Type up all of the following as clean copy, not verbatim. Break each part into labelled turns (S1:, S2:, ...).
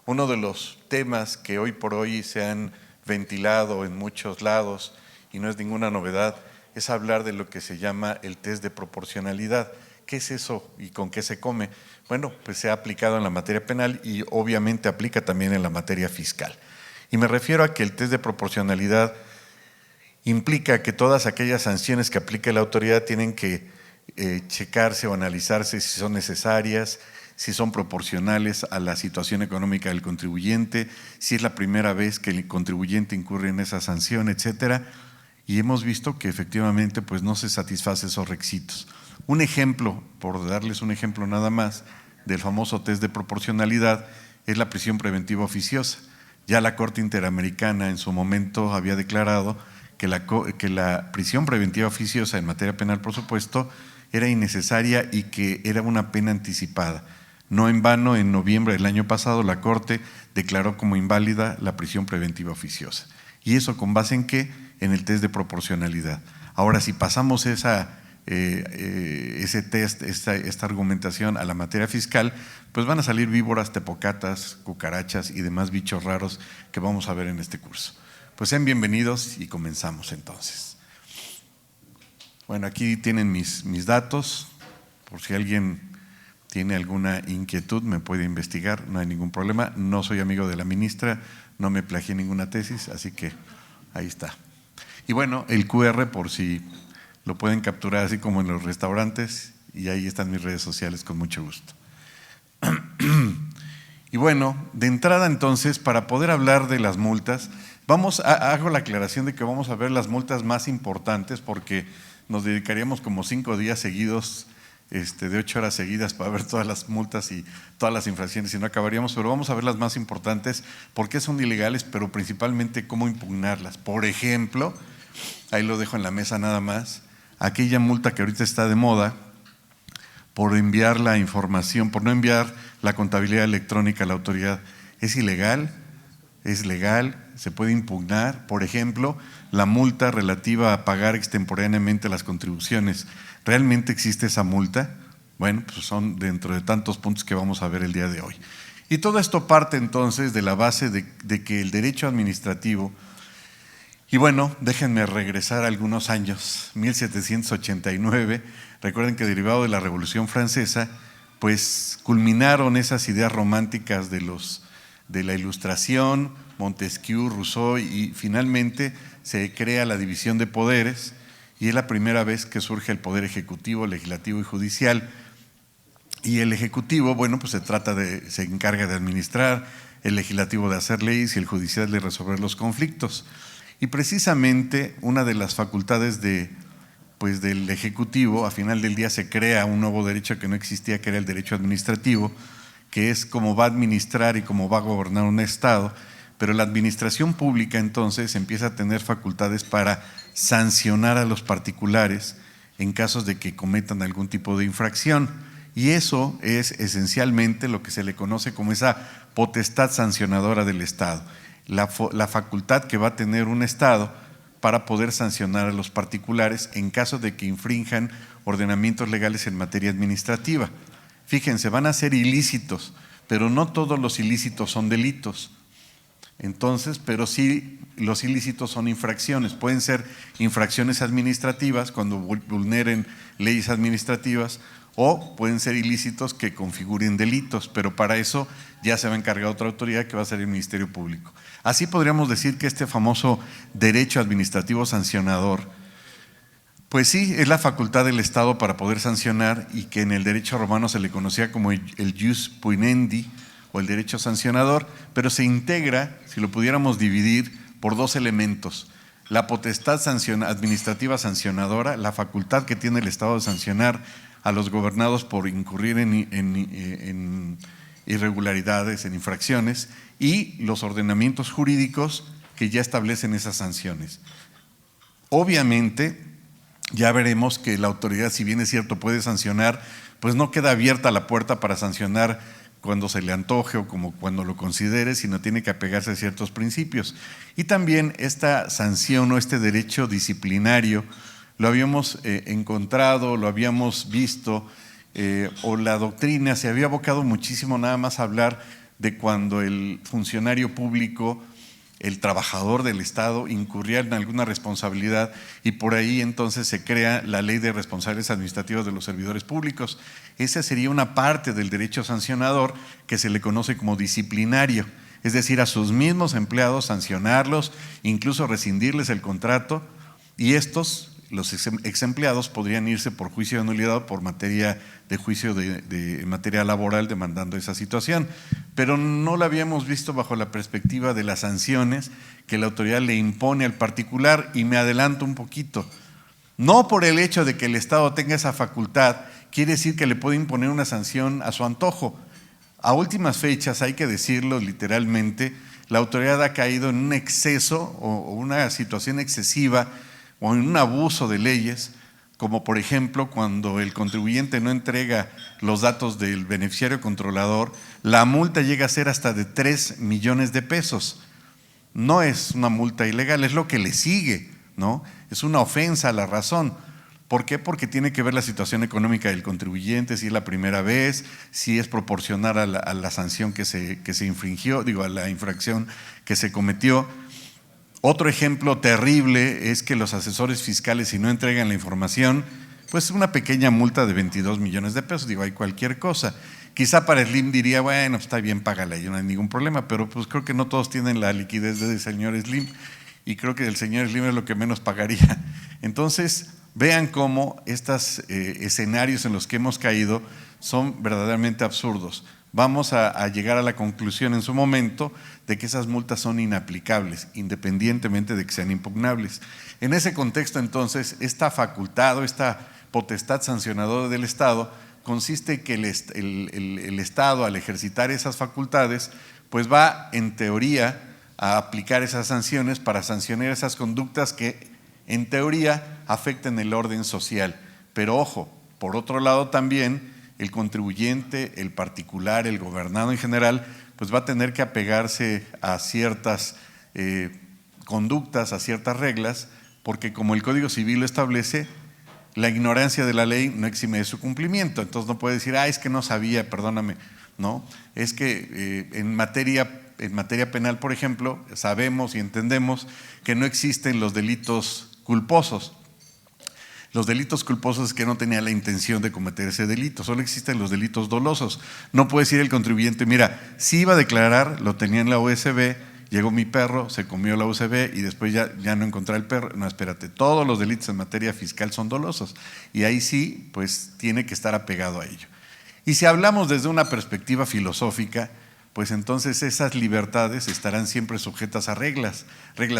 S1: Uno de los temas que hoy por hoy se han ventilado en muchos lados, y no es ninguna novedad, es hablar de lo que se llama el test de proporcionalidad. ¿Qué es eso y con qué se come? Bueno, pues se ha aplicado en la materia penal y obviamente aplica también en la materia fiscal. Y me refiero a que el test de proporcionalidad implica que todas aquellas sanciones que aplique la autoridad tienen que checarse o analizarse si son necesarias, si son proporcionales a la situación económica del contribuyente, si es la primera vez que el contribuyente incurre en esa sanción, etcétera. Y hemos visto que efectivamente pues no se satisface esos requisitos. Un ejemplo, por darles un ejemplo nada más, del famoso test de proporcionalidad es la prisión preventiva oficiosa. Ya la Corte Interamericana en su momento había declarado que la prisión preventiva oficiosa en materia penal, por supuesto, era innecesaria y que era una pena anticipada. No en vano, en noviembre del año pasado, la Corte declaró como inválida la prisión preventiva oficiosa. ¿Y eso con base en qué? En el test de proporcionalidad. Ahora, si pasamos ese test, esta argumentación a la materia fiscal, pues van a salir víboras, tepocatas, cucarachas y demás bichos raros que vamos a ver en este curso. Pues sean bienvenidos y comenzamos entonces. Bueno, aquí tienen mis datos, por si alguien tiene alguna inquietud me puede investigar, no hay ningún problema. No soy amigo de la ministra, no me plagié ninguna tesis, así que ahí está. Y bueno, el QR por si lo pueden capturar así como en los restaurantes, y ahí están mis redes sociales con mucho gusto. Y bueno, de entrada entonces, para poder hablar de las multas, hago la aclaración de que vamos a ver las multas más importantes porque nos dedicaríamos como 5 días seguidos, de 8 horas seguidas para ver todas las multas y todas las infracciones y no acabaríamos, pero vamos a ver las más importantes, por qué son ilegales, pero principalmente cómo impugnarlas. Por ejemplo, ahí lo dejo en la mesa nada más, aquella multa que ahorita está de moda por enviar la información, por no enviar la contabilidad electrónica a la autoridad, ¿es ilegal? ¿Es legal? ¿Se puede impugnar? Por ejemplo, la multa relativa a pagar extemporáneamente las contribuciones. ¿Realmente existe esa multa? Bueno, pues son dentro de tantos puntos que vamos a ver el día de hoy. Y todo esto parte entonces de la base de que el derecho administrativo, y bueno, déjenme regresar algunos años, 1789, recuerden que derivado de la Revolución Francesa, pues culminaron esas ideas románticas de la Ilustración, Montesquieu, Rousseau, y finalmente se crea la división de poderes y es la primera vez que surge el poder ejecutivo, legislativo y judicial. Y el ejecutivo, bueno, pues se encarga de administrar, el legislativo de hacer leyes y el judicial de resolver los conflictos. Y precisamente una de las facultades del ejecutivo, a final del día se crea un nuevo derecho que no existía, que era el derecho administrativo, que es cómo va a administrar y cómo va a gobernar un estado, pero la administración pública entonces empieza a tener facultades para sancionar a los particulares en casos de que cometan algún tipo de infracción. Y eso es esencialmente lo que se le conoce como esa potestad sancionadora del Estado, la facultad que va a tener un Estado para poder sancionar a los particulares en caso de que infrinjan ordenamientos legales en materia administrativa. Fíjense, van a ser ilícitos, pero no todos los ilícitos son delitos. Entonces, pero sí los ilícitos son infracciones. Pueden ser infracciones administrativas cuando vulneren leyes administrativas o pueden ser ilícitos que configuren delitos, pero para eso ya se va a encargar otra autoridad que va a ser el Ministerio Público. Así podríamos decir que este famoso derecho administrativo sancionador, pues sí, es la facultad del Estado para poder sancionar y que en el derecho romano se le conocía como el jus puniendi o el derecho sancionador, pero se integra, si lo pudiéramos dividir, por 2 elementos. La potestad administrativa sancionadora, la facultad que tiene el Estado de sancionar a los gobernados por incurrir en irregularidades, en infracciones, y los ordenamientos jurídicos que ya establecen esas sanciones. Obviamente, ya veremos que la autoridad, si bien es cierto, puede sancionar, pues no queda abierta la puerta para sancionar cuando se le antoje o como cuando lo considere, sino tiene que apegarse a ciertos principios. Y también esta sanción o este derecho disciplinario lo habíamos encontrado, lo habíamos visto, o la doctrina se había abocado muchísimo nada más a hablar de cuando el funcionario público, el trabajador del Estado, incurría en alguna responsabilidad, y por ahí entonces se crea la Ley de Responsables Administrativos de los Servidores Públicos. Esa sería una parte del derecho sancionador que se le conoce como disciplinario, es decir, a sus mismos empleados sancionarlos, incluso rescindirles el contrato, y estos, los ex empleados, podrían irse por juicio de nulidad o por materia de juicio de materia laboral demandando esa situación. Pero no la habíamos visto bajo la perspectiva de las sanciones que la autoridad le impone al particular, y me adelanto un poquito. No por el hecho de que el Estado tenga esa facultad, quiere decir que le puede imponer una sanción a su antojo. A últimas fechas, hay que decirlo literalmente, la autoridad ha caído en un exceso o una situación excesiva o en un abuso de leyes, como por ejemplo cuando el contribuyente no entrega los datos del beneficiario controlador, la multa llega a ser hasta de 3 millones de pesos. No es una multa ilegal, es lo que le sigue, ¿no? Es una ofensa a la razón. ¿Por qué? Porque tiene que ver la situación económica del contribuyente, si es la primera vez, si es proporcional a la sanción que se infringió, a la infracción que se cometió. Otro ejemplo terrible es que los asesores fiscales, si no entregan la información, pues una pequeña multa de 22 millones de pesos, hay cualquier cosa. Quizá para Slim diría, bueno, pues está bien, págala, y no hay ningún problema, pero pues creo que no todos tienen la liquidez del señor Slim, y creo que el señor Slim es lo que menos pagaría. Entonces, vean cómo estos escenarios en los que hemos caído son verdaderamente absurdos. Vamos a llegar a la conclusión en su momento de que esas multas son inaplicables, independientemente de que sean impugnables. En ese contexto, entonces, esta facultad o esta potestad sancionadora del Estado consiste en que el Estado, al ejercitar esas facultades, pues va, en teoría, a aplicar esas sanciones para sancionar esas conductas que, en teoría, afecten el orden social. Pero ojo, por otro lado también, el contribuyente, el particular, el gobernado en general, pues va a tener que apegarse a ciertas conductas, a ciertas reglas, porque como el Código Civil lo establece, la ignorancia de la ley no exime de su cumplimiento. Entonces no puede decir, es que no sabía, perdóname. No, es que en materia penal, por ejemplo, sabemos y entendemos que no existen los delitos culposos. Los delitos culposos es que no tenía la intención de cometer ese delito, solo existen los delitos dolosos. No puede decir el contribuyente, mira, sí iba a declarar, lo tenía en la USB, llegó mi perro, se comió la USB y después ya no encontré el perro. No, espérate, todos los delitos en materia fiscal son dolosos, y ahí sí, pues tiene que estar apegado a ello. Y si hablamos desde una perspectiva filosófica, pues entonces esas libertades estarán siempre sujetas a reglas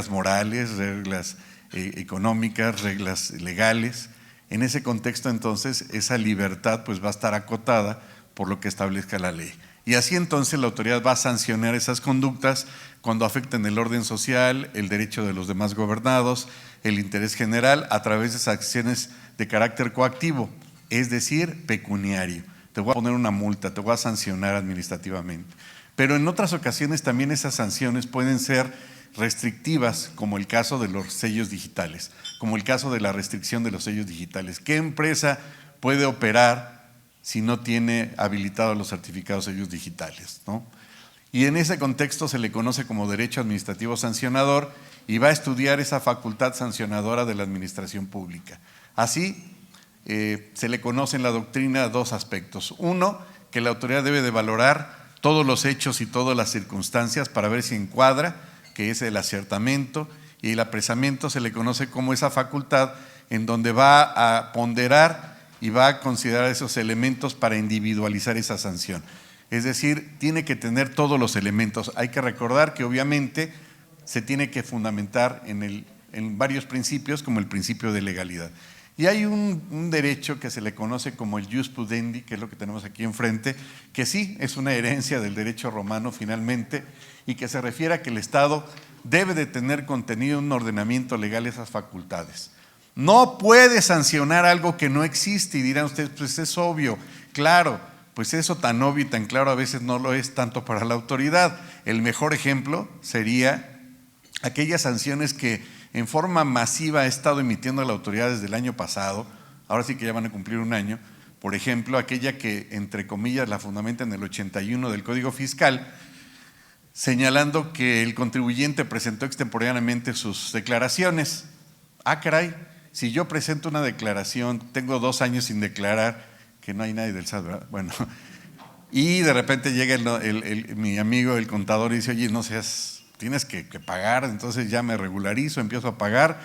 S1: morales, reglas económicas, reglas legales. En ese contexto, entonces, esa libertad pues va a estar acotada por lo que establezca la ley. Y así entonces la autoridad va a sancionar esas conductas cuando afecten el orden social, el derecho de los demás gobernados, el interés general, a través de esas acciones de carácter coactivo, es decir, pecuniario. Te voy a poner una multa, te voy a sancionar administrativamente. Pero en otras ocasiones también esas sanciones pueden ser restrictivas, como el caso de los sellos digitales, como el caso de la restricción de los sellos digitales. ¿Qué empresa puede operar si no tiene habilitados los certificados sellos digitales, ¿no? Y en ese contexto se le conoce como derecho administrativo sancionador, y va a estudiar esa facultad sancionadora de la administración pública. Así, se le conoce en la doctrina dos aspectos. Uno, que la autoridad debe de valorar todos los hechos y todas las circunstancias para ver si encuadra, que es el acertamiento, y el apresamiento se le conoce como esa facultad en donde va a ponderar y va a considerar esos elementos para individualizar esa sanción. Es decir, tiene que tener todos los elementos. Hay que recordar que obviamente se tiene que fundamentar en varios principios, como el principio de legalidad. Y hay un derecho que se le conoce como el jus pudendi, que es lo que tenemos aquí enfrente, que sí es una herencia del derecho romano finalmente, y que se refiere a que el Estado debe de tener contenido en un ordenamiento legal esas facultades. No puede sancionar algo que no existe, y dirán ustedes, pues es obvio. Claro, pues eso tan obvio y tan claro a veces no lo es tanto para la autoridad. El mejor ejemplo sería aquellas sanciones que en forma masiva ha estado emitiendo la autoridad desde el año pasado, ahora sí que ya van a cumplir un año. Por ejemplo, aquella que, entre comillas, la fundamenta en el 81 del Código Fiscal, señalando que el contribuyente presentó extemporáneamente sus declaraciones. Ah, caray, si yo presento una declaración, tengo 2 años sin declarar, que no hay nadie del SAT, ¿verdad? Bueno, y de repente llega mi amigo, el contador, y dice, oye, no seas, tienes que pagar, entonces ya me regularizo, empiezo a pagar,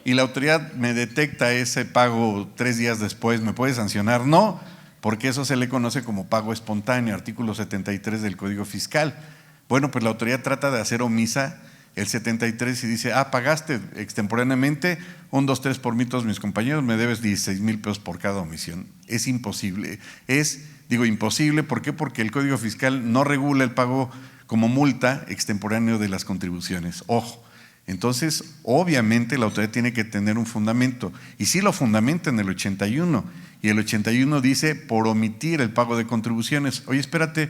S1: y la autoridad me detecta ese pago 3 días después, ¿me puede sancionar? No, porque eso se le conoce como pago espontáneo, artículo 73 del Código Fiscal. Bueno, pues la autoridad trata de hacer omisa el 73 y dice, pagaste extemporáneamente, 1, 2, 3 por mí, todos mis compañeros, me debes 16,000 pesos por cada omisión. Es imposible, imposible, ¿por qué? Porque el Código Fiscal no regula el pago como multa extemporáneo de las contribuciones, ojo. Entonces, obviamente la autoridad tiene que tener un fundamento, y sí lo fundamenta en el 81, y el 81 dice, por omitir el pago de contribuciones. Oye, espérate,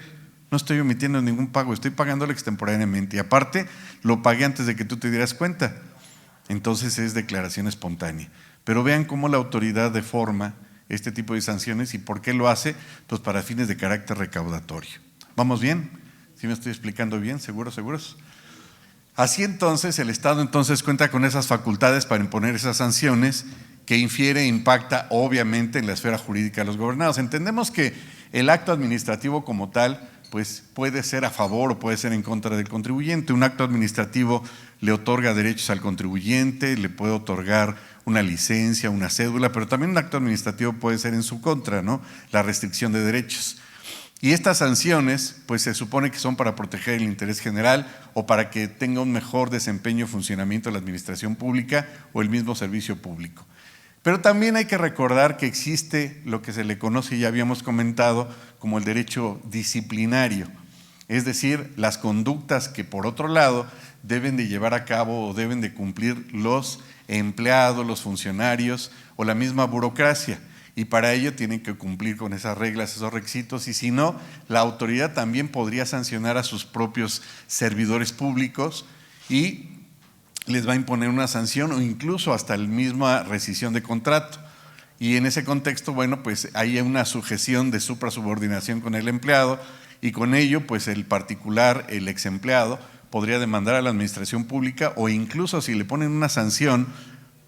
S1: no estoy omitiendo ningún pago, estoy pagándolo extemporáneamente, y aparte lo pagué antes de que tú te dieras cuenta. Entonces es declaración espontánea. Pero vean cómo la autoridad deforma este tipo de sanciones. ¿Y por qué lo hace? Pues para fines de carácter recaudatorio. ¿Vamos bien? ¿Sí me estoy explicando bien? ¿Seguros? Así entonces el Estado entonces cuenta con esas facultades para imponer esas sanciones que infiere e impacta obviamente en la esfera jurídica de los gobernados. Entendemos que el acto administrativo como tal pues puede ser a favor o puede ser en contra del contribuyente. Un acto administrativo le otorga derechos al contribuyente, le puede otorgar una licencia, una cédula, pero también un acto administrativo puede ser en su contra, ¿no? La restricción de derechos. Y estas sanciones, pues se supone que son para proteger el interés general o para que tenga un mejor desempeño y funcionamiento de la administración pública o el mismo servicio público. Pero también hay que recordar que existe lo que se le conoce, ya habíamos comentado, como el derecho disciplinario, es decir, las conductas que por otro lado deben de llevar a cabo o deben de cumplir los empleados, los funcionarios o la misma burocracia, y para ello tienen que cumplir con esas reglas, esos requisitos, y si no, la autoridad también podría sancionar a sus propios servidores públicos y les va a imponer una sanción o incluso hasta la misma rescisión de contrato. Y en ese contexto, bueno, pues hay una sujeción de suprasubordinación con el empleado, y con ello, pues el particular, el ex empleado, podría demandar a la administración pública, o incluso si le ponen una sanción,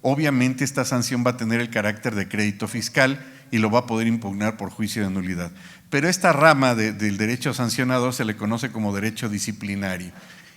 S1: obviamente esta sanción va a tener el carácter de crédito fiscal y lo va a poder impugnar por juicio de nulidad. Pero esta rama del derecho sancionador se le conoce como derecho disciplinario.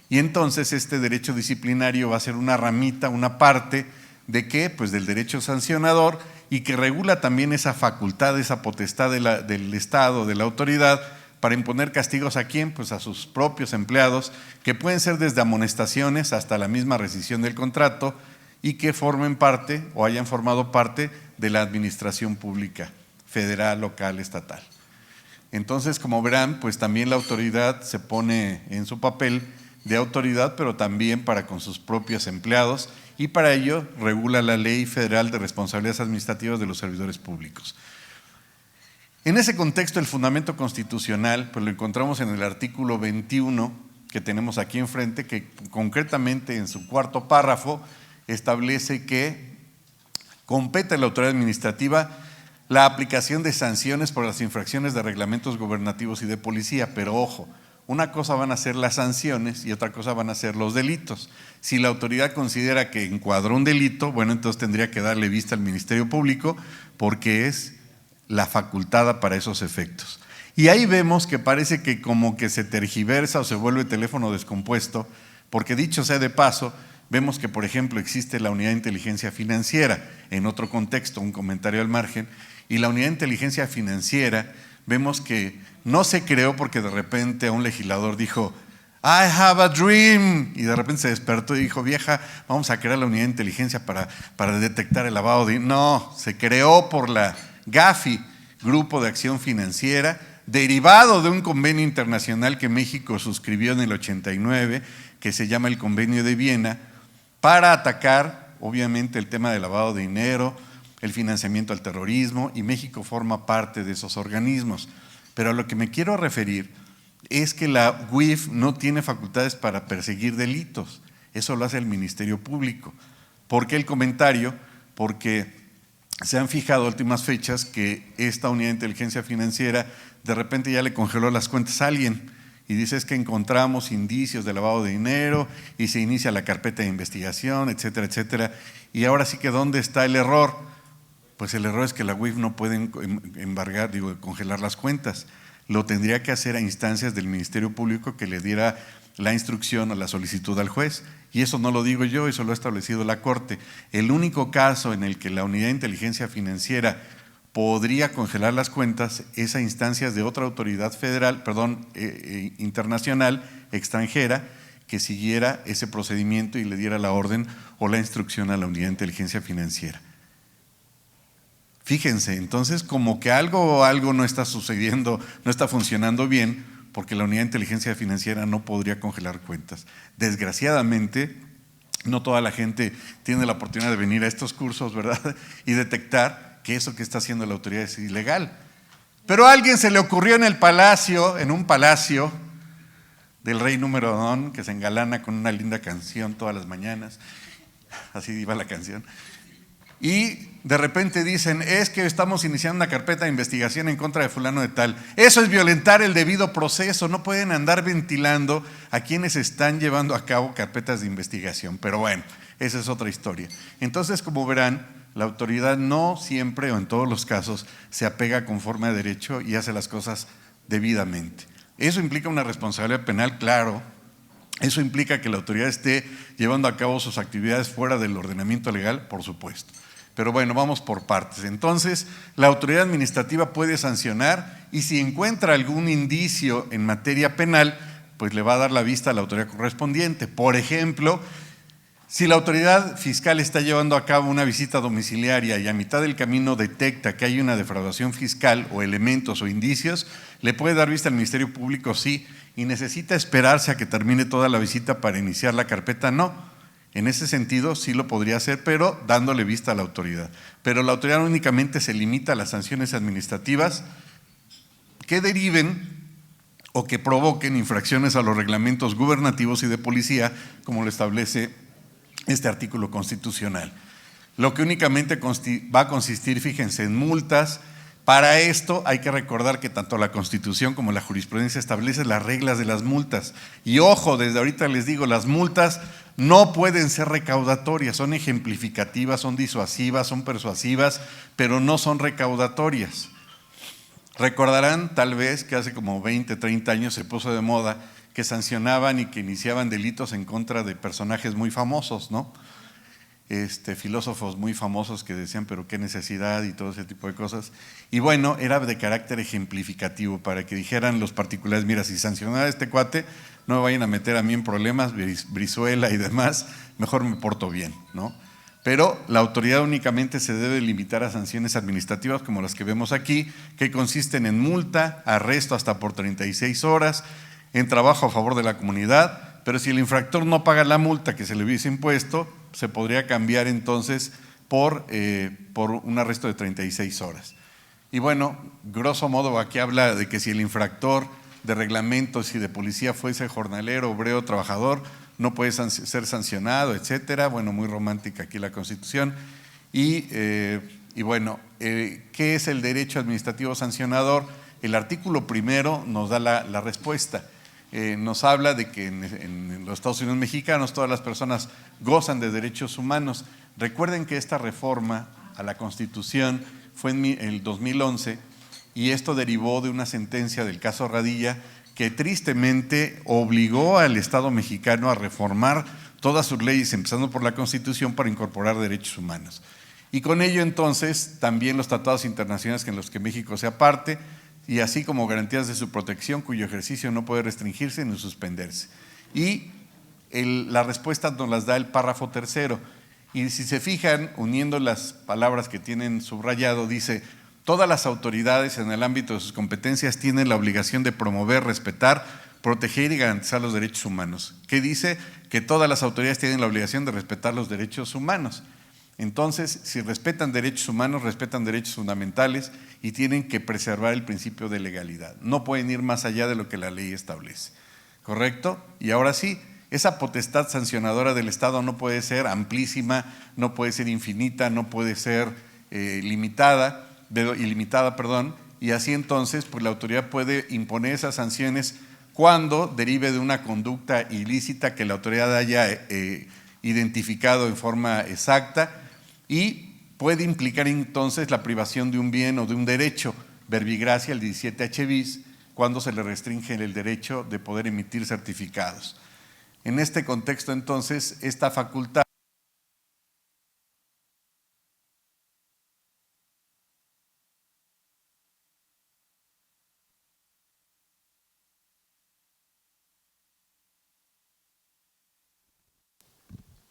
S1: Y entonces este derecho disciplinario va a ser una ramita, una parte de ¿qué? Pues del derecho sancionador, y que regula también esa facultad, esa potestad del Estado, de la autoridad, para imponer castigos ¿a quién? Pues a sus propios empleados, que pueden ser desde amonestaciones hasta la misma rescisión del contrato, y que formen parte o hayan formado parte de la administración pública, federal, local, estatal. Entonces, como verán, pues también la autoridad se pone en su papel de autoridad, pero también para con sus propios empleados, y para ello regula la Ley Federal de Responsabilidades Administrativas de los Servidores Públicos. En ese contexto, el fundamento constitucional, pues lo encontramos en el artículo 21 que tenemos aquí enfrente, que concretamente en su 4º párrafo establece que compete a la autoridad administrativa la aplicación de sanciones por las infracciones de reglamentos gubernativos y de policía, pero ojo, una cosa van a ser las sanciones y otra cosa van a ser los delitos. Si la autoridad considera que encuadró un delito, bueno, entonces tendría que darle vista al Ministerio Público, porque es la facultada para esos efectos. Y ahí vemos que parece que como que se tergiversa o se vuelve teléfono descompuesto, porque dicho sea de paso, vemos que, por ejemplo, existe la Unidad de Inteligencia Financiera, en otro contexto, un comentario al margen, y la Unidad de Inteligencia Financiera vemos que no se creó porque de repente un legislador dijo, I have a dream, y de repente se despertó y dijo, vieja, vamos a crear la Unidad de Inteligencia para detectar el lavado de… No, se creó por la GAFI, Grupo de Acción Financiera, derivado de un convenio internacional que México suscribió en el 89, que se llama el Convenio de Viena, para atacar, obviamente, el tema del lavado de dinero, el financiamiento al terrorismo, y México forma parte de esos organismos. Pero a lo que me quiero referir es que la UIF no tiene facultades para perseguir delitos, eso lo hace el Ministerio Público. ¿Por qué el comentario? Porque se han fijado a últimas fechas que esta Unidad de Inteligencia Financiera de repente ya le congeló las cuentas a alguien, y dice es que encontramos indicios de lavado de dinero y se inicia la carpeta de investigación, etcétera, etcétera. Y ahora sí que ¿dónde está el error? Pues el error es que la UIF no puede congelar las cuentas. Lo tendría que hacer a instancias del Ministerio Público que le diera la instrucción o la solicitud al juez. Y eso no lo digo yo, eso lo ha establecido la Corte. El único caso en el que la Unidad de Inteligencia Financiera podría congelar las cuentas es a instancias de otra autoridad federal, internacional, extranjera, que siguiera ese procedimiento y le diera la orden o la instrucción a la Unidad de Inteligencia Financiera. Fíjense, entonces como que algo no está sucediendo, no está funcionando bien, porque la Unidad de Inteligencia Financiera no podría congelar cuentas. Desgraciadamente, no toda la gente tiene la oportunidad de venir a estos cursos, ¿verdad? Y detectar que eso que está haciendo la autoridad es ilegal. Pero a alguien se le ocurrió en un palacio del rey número don, que se engalana con una linda canción todas las mañanas, así iba la canción, y de repente dicen, es que estamos iniciando una carpeta de investigación en contra de fulano de tal. Eso es violentar el debido proceso, no pueden andar ventilando a quienes están llevando a cabo carpetas de investigación. Pero bueno, esa es otra historia. Entonces, como verán, la autoridad no siempre o en todos los casos se apega conforme a derecho y hace las cosas debidamente. Eso implica una responsabilidad penal, claro. Eso implica que la autoridad esté llevando a cabo sus actividades fuera del ordenamiento legal, por supuesto. Pero bueno, vamos por partes. Entonces, la autoridad administrativa puede sancionar y si encuentra algún indicio en materia penal, pues le va a dar la vista a la autoridad correspondiente. Por ejemplo, si la autoridad fiscal está llevando a cabo una visita domiciliaria y a mitad del camino detecta que hay una defraudación fiscal o elementos o indicios, le puede dar vista al Ministerio Público, sí, y necesita esperarse a que termine toda la visita para iniciar la carpeta, no. En ese sentido sí lo podría hacer, pero dándole vista a la autoridad. Pero la autoridad únicamente se limita a las sanciones administrativas que deriven o que provoquen infracciones a los reglamentos gubernativos y de policía, como lo establece este artículo constitucional. Lo que únicamente va a consistir, fíjense, en multas. Para esto hay que recordar que tanto la Constitución como la jurisprudencia establecen las reglas de las multas. Y ojo, desde ahorita les digo, las multas no pueden ser recaudatorias, son ejemplificativas, son disuasivas, son persuasivas, pero no son recaudatorias. Recordarán tal vez que hace como 20, 30 años se puso de moda que sancionaban y que iniciaban delitos en contra de personajes muy famosos, ¿no? Filósofos muy famosos que decían, pero qué necesidad y todo ese tipo de cosas. Y bueno, era de carácter ejemplificativo para que dijeran los particulares, mira, si sancionara a este cuate, no me vayan a meter a mí en problemas, Brizuela y demás, mejor me porto bien, ¿no? Pero la autoridad únicamente se debe limitar a sanciones administrativas como las que vemos aquí, que consisten en multa, arresto hasta por 36 horas, en trabajo a favor de la comunidad, pero si el infractor no paga la multa que se le hubiese impuesto, se podría cambiar entonces por un arresto de 36 horas. Y bueno, grosso modo aquí habla de que si el infractor de reglamentos y de policía fuese jornalero, obrero, trabajador, no puede ser sancionado, etcétera. Bueno, muy romántica aquí la Constitución. Y bueno, ¿qué es el derecho administrativo sancionador? El artículo primero nos da la respuesta. Nos habla de que en los Estados Unidos mexicanos todas las personas gozan de derechos humanos. Recuerden que esta reforma a la Constitución fue en el 2011 y esto derivó de una sentencia del caso Radilla que tristemente obligó al Estado mexicano a reformar todas sus leyes, empezando por la Constitución, para incorporar derechos humanos. Y con ello entonces también los tratados internacionales en los que México sea parte, y así como garantías de su protección cuyo ejercicio no puede restringirse ni suspenderse. Y la respuesta nos las da el párrafo tercero. Y si se fijan, uniendo las palabras que tienen subrayado, dice: todas las autoridades en el ámbito de sus competencias tienen la obligación de promover, respetar, proteger y garantizar los derechos humanos. ¿Qué dice? Que todas las autoridades tienen la obligación de respetar los derechos humanos. Entonces, si respetan derechos humanos, respetan derechos fundamentales y tienen que preservar el principio de legalidad. No pueden ir más allá de lo que la ley establece. ¿Correcto? Y ahora sí, esa potestad sancionadora del Estado no puede ser amplísima, no puede ser infinita, no puede ser ilimitada, y así entonces pues la autoridad puede imponer esas sanciones cuando derive de una conducta ilícita que la autoridad haya identificado en forma exacta, y puede implicar entonces la privación de un bien o de un derecho, verbigracia el 17H bis, cuando se le restringe el derecho de poder emitir certificados. En este contexto, entonces, esta facultad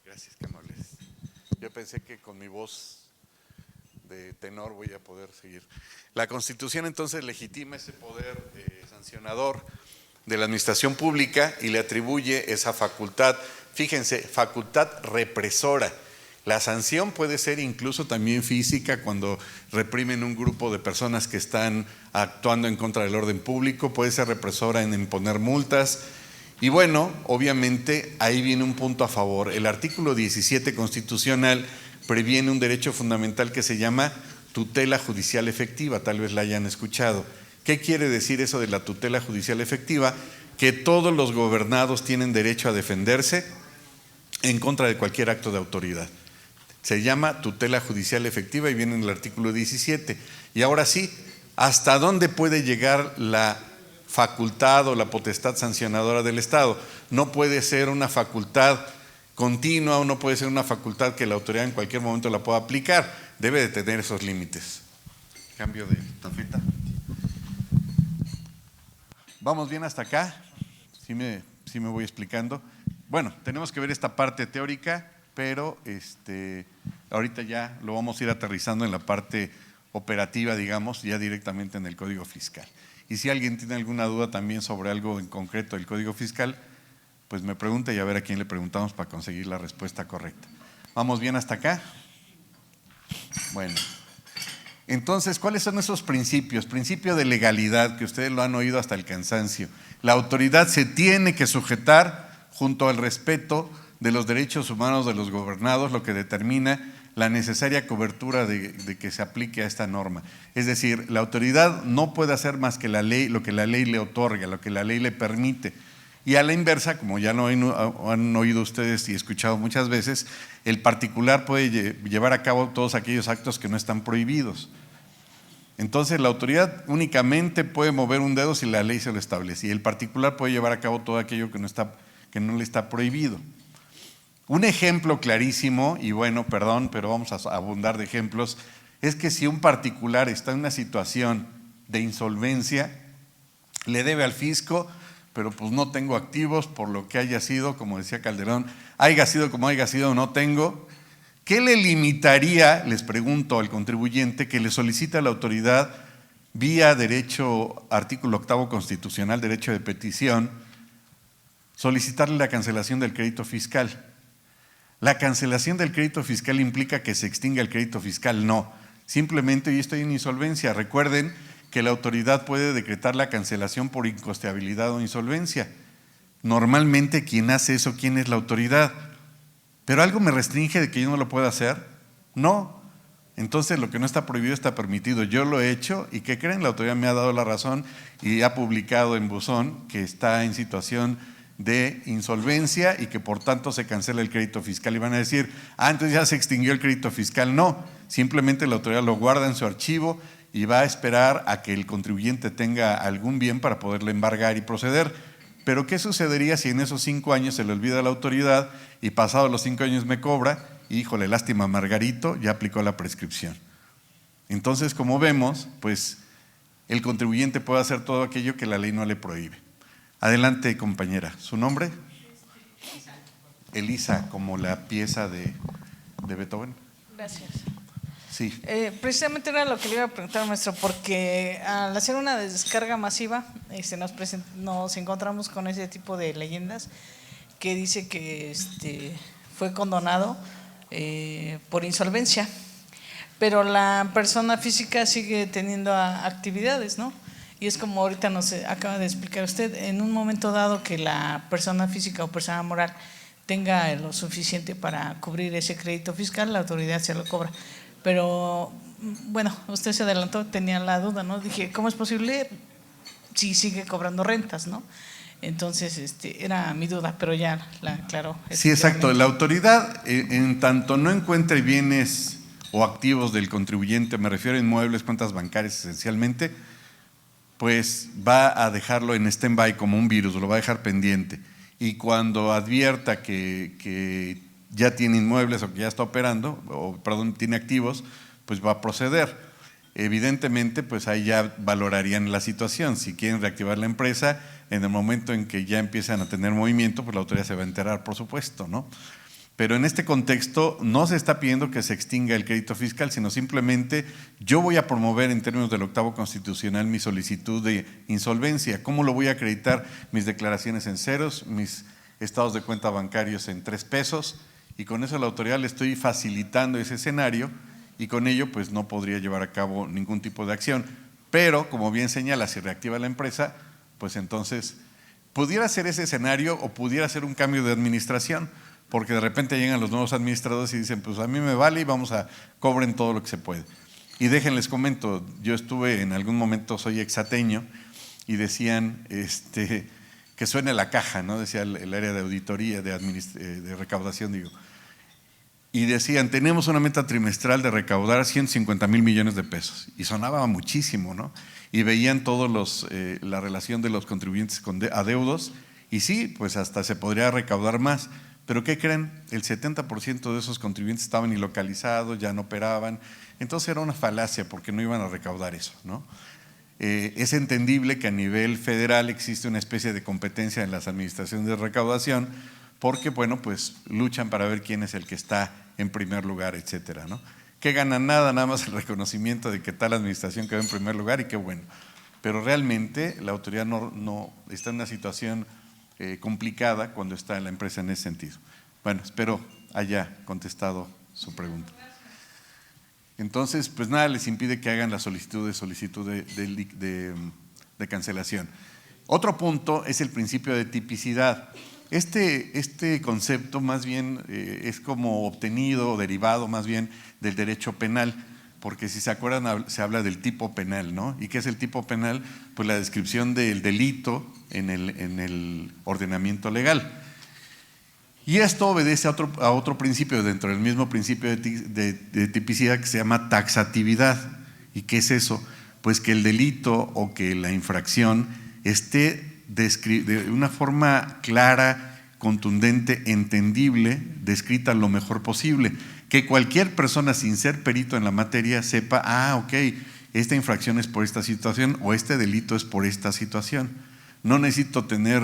S1: Gracias, qué amables. Yo pensé que con mi voz de tenor voy a poder seguir. La Constitución entonces legitima ese poder sancionador de la administración pública y le atribuye esa facultad. Fíjense, facultad represora. La sanción puede ser incluso también física cuando reprimen un grupo de personas que están actuando en contra del orden público, puede ser represora en imponer multas. Y bueno, obviamente ahí viene un punto a favor. El artículo 17 constitucional previene un derecho fundamental que se llama tutela judicial efectiva, tal vez la hayan escuchado. ¿Qué quiere decir eso de la tutela judicial efectiva? Que todos los gobernados tienen derecho a defenderse en contra de cualquier acto de autoridad. Se llama tutela judicial efectiva y viene en el artículo 17. Y ahora sí, ¿hasta dónde puede llegar la facultad o la potestad sancionadora del Estado? No puede ser una facultad continua o no puede ser una facultad que la autoridad en cualquier momento la pueda aplicar. Debe de tener esos límites. Cambio de tafeta. ¿Vamos bien hasta acá? ¿Sí me voy explicando? Bueno, tenemos que ver esta parte teórica, pero ahorita ya lo vamos a ir aterrizando en la parte operativa, digamos, ya directamente en el Código Fiscal. Y si alguien tiene alguna duda también sobre algo en concreto del Código Fiscal, pues me pregunta y a ver a quién le preguntamos para conseguir la respuesta correcta. ¿Vamos bien hasta acá? Bueno, entonces, ¿cuáles son esos principios? Principio de legalidad, que ustedes lo han oído hasta el cansancio. La autoridad se tiene que sujetar junto al respeto de los derechos humanos de los gobernados, lo que determina la necesaria cobertura de que se aplique a esta norma. Es decir, la autoridad no puede hacer más que la ley, lo que la ley le otorga, lo que la ley le permite. Y a la inversa, como ya lo han oído ustedes y escuchado muchas veces, el particular puede llevar a cabo todos aquellos actos que no están prohibidos. Entonces la autoridad únicamente puede mover un dedo si la ley se lo establece, y el particular puede llevar a cabo todo aquello que no le está prohibido. Un ejemplo clarísimo, y bueno, perdón, pero vamos a abundar de ejemplos, es que si un particular está en una situación de insolvencia, le debe al fisco, pero pues no tengo activos por lo que haya sido, como decía Calderón, haya sido como haya sido, no tengo. ¿Qué le limitaría, les pregunto, al contribuyente que le solicita a la autoridad vía derecho, artículo 8º constitucional, derecho de petición, solicitarle la cancelación del crédito fiscal? La cancelación del crédito fiscal implica que se extinga el crédito fiscal. No, simplemente yo estoy en insolvencia. Recuerden que la autoridad puede decretar la cancelación por incosteabilidad o insolvencia. Normalmente quien hace eso, ¿quién es la autoridad? ¿Pero algo me restringe de que yo no lo pueda hacer? No. Entonces lo que no está prohibido está permitido. Yo lo he hecho y ¿qué creen? La autoridad me ha dado la razón y ha publicado en buzón que está en situación de insolvencia y que por tanto se cancela el crédito fiscal. Y van a decir, entonces ya se extinguió el crédito fiscal. No, simplemente la autoridad lo guarda en su archivo y va a esperar a que el contribuyente tenga algún bien para poderle embargar y proceder. Pero ¿qué sucedería si en esos 5 años se le olvida a la autoridad y pasados los 5 años me cobra? Híjole, lástima, Margarito, ya aplicó la prescripción. Entonces, como vemos, pues el contribuyente puede hacer todo aquello que la ley no le prohíbe. Adelante, compañera. ¿Su nombre? Elisa, como la pieza de Beethoven.
S2: Gracias.
S1: Sí.
S2: Precisamente era lo que le iba a preguntar, maestro, porque al hacer una descarga masiva nos encontramos con ese tipo de leyendas que dice que fue condonado por insolvencia, pero la persona física sigue teniendo actividades, ¿no? Y es como ahorita nos acaba de explicar usted, en un momento dado que la persona física o persona moral tenga lo suficiente para cubrir ese crédito fiscal, la autoridad se lo cobra. Pero bueno, usted se adelantó, tenía la duda, ¿no? Dije, ¿cómo es posible si sigue cobrando rentas, ¿no? Entonces, era mi duda, pero ya la aclaró.
S1: Sí, exacto. La autoridad, en tanto no encuentre bienes o activos del contribuyente, me refiero a inmuebles, cuentas bancarias esencialmente, pues va a dejarlo en stand-by como un virus, lo va a dejar pendiente. Y cuando advierta que ya tiene inmuebles o que ya está operando, o perdón, tiene activos, pues va a proceder. Evidentemente, pues ahí ya valorarían la situación. Si quieren reactivar la empresa, en el momento en que ya empiezan a tener movimiento, pues la autoridad se va a enterar, por supuesto, ¿no? Pero en este contexto no se está pidiendo que se extinga el crédito fiscal, sino simplemente yo voy a promover en términos del 8º constitucional mi solicitud de insolvencia. ¿Cómo lo voy a acreditar? Mis declaraciones en ceros, mis estados de cuenta bancarios en 3 pesos, y con eso a la autoridad le estoy facilitando ese escenario, y con ello pues no podría llevar a cabo ningún tipo de acción. Pero, como bien señala, si reactiva la empresa, pues entonces pudiera ser ese escenario o pudiera ser un cambio de administración, porque de repente llegan los nuevos administradores y dicen, pues a mí me vale y vamos a cobren todo lo que se puede. Y déjenles comento, yo estuve en algún momento, soy exateño, y decían que suene la caja, ¿no? Decía el área de auditoría, de recaudación, digo. Y decían, tenemos una meta trimestral de recaudar 150,000 millones de pesos. Y sonaba muchísimo, ¿no? Y veían todos la relación de los contribuyentes con adeudos, y sí, pues hasta se podría recaudar más. Pero ¿qué creen? El 70% de esos contribuyentes estaban ilocalizados, ya no operaban. Entonces era una falacia porque no iban a recaudar eso, ¿no? Es entendible que a nivel federal existe una especie de competencia en las administraciones de recaudación, porque, bueno, pues luchan para ver quién es el que está en primer lugar, etcétera, ¿no? ¿Qué ganan? Nada más el reconocimiento de que tal administración quedó en primer lugar y qué bueno. Pero realmente la autoridad no está en una situación complicada cuando está la empresa en ese sentido. Bueno, espero haya contestado su pregunta. Entonces, pues nada les impide que hagan la solicitud de cancelación. Otro punto es el principio de tipicidad. Este concepto más bien es como obtenido o derivado más bien del derecho penal, porque si se acuerdan se habla del tipo penal, ¿no? ¿Y qué es el tipo penal? Pues la descripción del delito en el ordenamiento legal. Y esto obedece a otro principio dentro del mismo principio de tipicidad que se llama taxatividad. ¿Y qué es eso? Pues que el delito o que la infracción esté de una forma clara, contundente, entendible, descrita lo mejor posible. Que cualquier persona sin ser perito en la materia sepa, ok, esta infracción es por esta situación o este delito es por esta situación. No necesito tener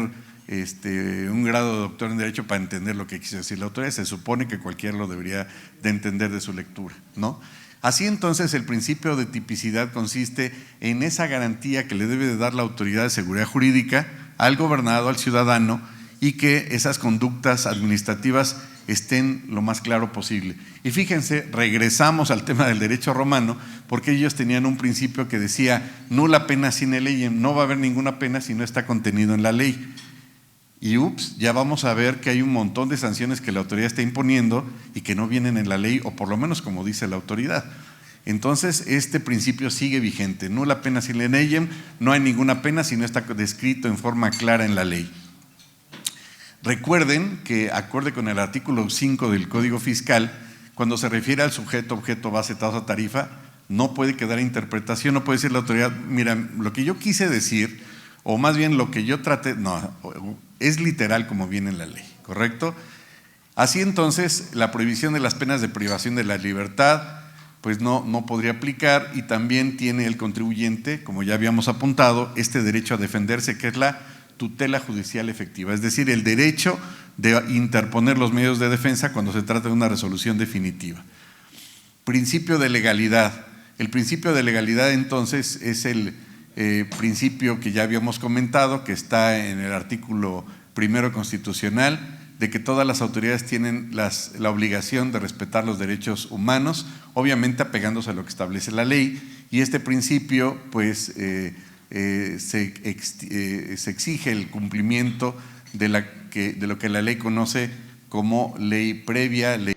S1: un grado de doctor en Derecho para entender lo que quiso decir la autoridad. Se supone que cualquiera lo debería de entender de su lectura, ¿no? Así entonces el principio de tipicidad consiste en esa garantía que le debe de dar la autoridad de seguridad jurídica al gobernado, al ciudadano, y que esas conductas administrativas estén lo más claro posible. Y fíjense, regresamos al tema del derecho romano, porque ellos tenían un principio que decía nulla pena sine leyem, no va a haber ninguna pena si no está contenido en la ley. Y ya vamos a ver que hay un montón de sanciones que la autoridad está imponiendo y que no vienen en la ley, o por lo menos como dice la autoridad. Entonces este principio sigue vigente, nulla pena sine leyem, no hay ninguna pena si no está descrito en forma clara en la ley. Recuerden que, acorde con el artículo 5 del Código Fiscal, cuando se refiere al sujeto, objeto, base, tasa, tarifa, no puede quedar interpretación, no puede decir la autoridad, mira, lo que yo quise decir, o más bien lo que yo traté, no, es literal como viene en la ley, ¿correcto? Así entonces, la prohibición de las penas de privación de la libertad, pues no podría aplicar, y también tiene el contribuyente, como ya habíamos apuntado, este derecho a defenderse, que es la tutela judicial efectiva, es decir, el derecho de interponer los medios de defensa cuando se trata de una resolución definitiva. Principio de legalidad. El principio de legalidad entonces es el principio que ya habíamos comentado, que está en el artículo 1 constitucional, de que todas las autoridades tienen la obligación de respetar los derechos humanos, obviamente apegándose a lo que establece la ley, y este principio pues se exige el cumplimiento de lo que la ley conoce como ley previa, ley